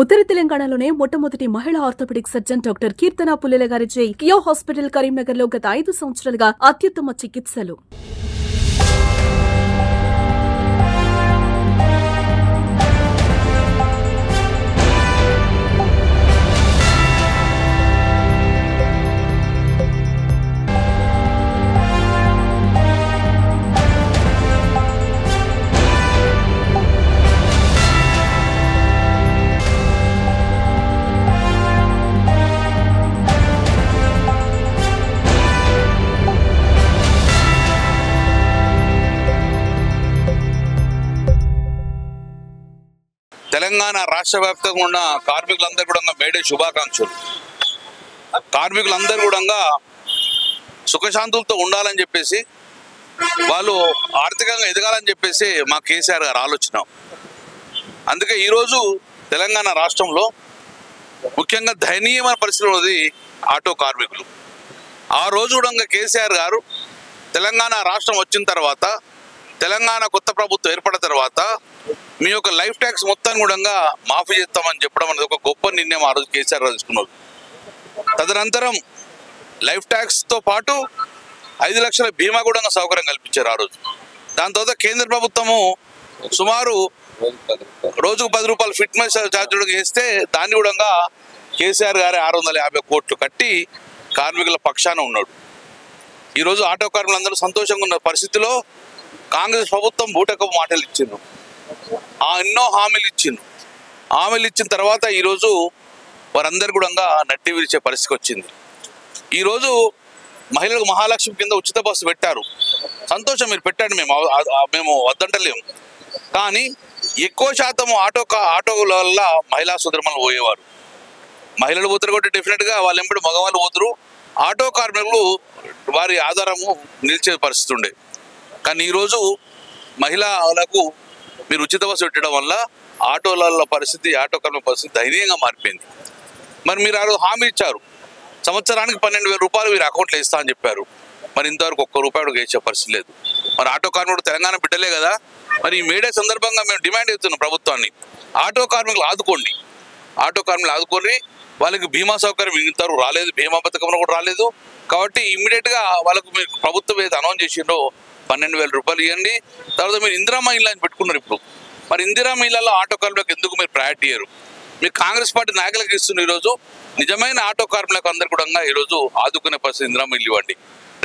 ఉత్తర తెలంగాణలోనే మొట్టమొదటి మహిళా ఆర్థోపెడిక్ సర్జన్ డాక్టర్ కీర్తన పుల్లెల గారిచే కియో హాస్పిటల్ కరీంనగర్ లో గత 5 సంవత్సరాలుగా అత్యుత్తమ చికిత్సలు. తెలంగాణ రాష్ట్ర వ్యాప్తంగా ఉన్న కార్మికులందరూ కూడా మేడే శుభాకాంక్షలు. కార్మికులందరూ కూడా సుఖశాంతులతో ఉండాలని చెప్పేసి, వాళ్ళు ఆర్థికంగా ఎదగాలని చెప్పేసి మా కేసీఆర్ గారు ఆలోచన. అందుకే ఈరోజు తెలంగాణ రాష్ట్రంలో ముఖ్యంగా దయనీయమైన పరిస్థితులు ఉన్నది ఆటో కార్మికులు. ఆ రోజు కూడా కేసీఆర్ గారు తెలంగాణ రాష్ట్రం వచ్చిన తర్వాత, తెలంగాణ కొత్త ప్రభుత్వం ఏర్పడిన తర్వాత మీ యొక్క లైఫ్ ట్యాక్స్ మొత్తాన్ని కూడా మాఫీ చేస్తామని చెప్పడం అనేది ఒక గొప్ప నిర్ణయం ఆ రోజు కేసీఆర్ తీసుకున్నారు. తదనంతరం లైఫ్ ట్యాక్స్తో పాటు 5 లక్షల బీమా కూడా సౌకర్యం కల్పించారు ఆ రోజు. దాని తర్వాత కేంద్ర ప్రభుత్వము సుమారు రోజుకు 10 రూపాయలు ఫిట్నెస్ ఛార్జ్ చేస్తే దాన్ని కూడా కేసీఆర్ గారి 650 కోట్లు కట్టి కార్మికుల పక్షాన ఉన్నాడు. ఈరోజు ఆటో కార్మికులందరూ సంతోషంగా ఉన్న పరిస్థితిలో కాంగ్రెస్ ప్రభుత్వం బూటకపు మాటలు ఇచ్చిండ్రు, ఎన్నో హామీలు ఇచ్చిన తర్వాత ఈరోజు వారందరూ కూడా నట్టి విరిచే పరిస్థితికి వచ్చింది. ఈరోజు మహిళలకు మహాలక్ష్మి కింద ఉచిత బస్సు పెట్టారు. సంతోషం, మీరు పెట్టండి, మేము వద్దంటలేము. కానీ ఎక్కువ శాతం ఆటోల వల్ల మహిళా సోదరులు పోయేవారు. మహిళలు పోతారు కాబట్టి డెఫినెట్గా వాళ్ళు ఎంబడి మగవాళ్ళు పోతారు. ఆటో కార్మికులు వారి ఆధారము నిలిచే పరిస్థితి ఉండే. కానీ ఈరోజు మహిళలకు మీరు ఉచిత బస్సు పెట్టడం వల్ల ఆటో కార్మికుల పరిస్థితి ధైర్యంగా మారిపోయింది. మరి మీరు ఆ రోజు హామీ ఇచ్చారు, సంవత్సరానికి 12,000 రూపాయలు మీరు అకౌంట్లో ఇస్తా అని చెప్పారు. మరి ఇంతవరకు ఒక్క రూపాయి కూడా వేసే పరిస్థితి లేదు. మరి ఆటో కార్మికుడు తెలంగాణ బిడ్డలే కదా. మరి ఈ మేడే సందర్భంగా మేము డిమాండ్ చేస్తున్నాం ప్రభుత్వాన్ని, ఆటో కార్మికులు ఆదుకోండి, వాళ్ళకి బీమా సౌకర్యం ఇంతవరకు రాలేదు, బీమా పథకంలో కూడా రాలేదు. కాబట్టి ఇమ్మీడియట్గా వాళ్ళకు మీరు ప్రభుత్వం ఏది అనౌన్స్ చేసిండో 12,000 రూపాయలు ఇవ్వండి. తర్వాత మీరు ఇందిరామ్మ ఇల్లు అని పెట్టుకున్నారు. ఇప్పుడు మరి ఇందిరామ్మ ఇళ్లలో ఆటో కార్మికులకు ఎందుకు మీరు ప్రయారిటీ ఇయ్యరు? మీరు కాంగ్రెస్ పార్టీ నాయకులకు ఇస్తున్న ఈరోజు నిజమైన ఆటో కార్మికులకు అందరు కూడా ఈరోజు ఆదుకునే పరిస్థితి ఇందిరామ్మ ఇల్లు ఇవ్వండి.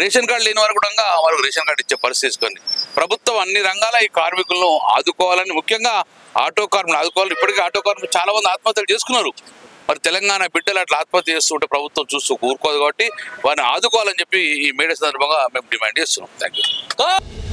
రేషన్ కార్డు లేని వారు కూడా వాళ్ళకి రేషన్ కార్డు ఇచ్చే పరిస్థితి తీసుకోండి. ప్రభుత్వం అన్ని రంగాల ఈ కార్మికులను ఆదుకోవాలని, ముఖ్యంగా ఆటో కార్మికులు ఆదుకోవాలని. ఇప్పటికీ ఆటో కార్మికులు చాలా మంది ఆత్మహత్యలు చేసుకున్నారు. మరి తెలంగాణ బిడ్డలు అట్లా ఆత్మహత్య చేస్తుంటే ప్రభుత్వం చూస్తూ కూరుకోదు. కాబట్టి వారిని ఆదుకోవాలని చెప్పి ఈ మేడే సందర్భంగా మేము డిమాండ్ చేస్తున్నాం. Thank you.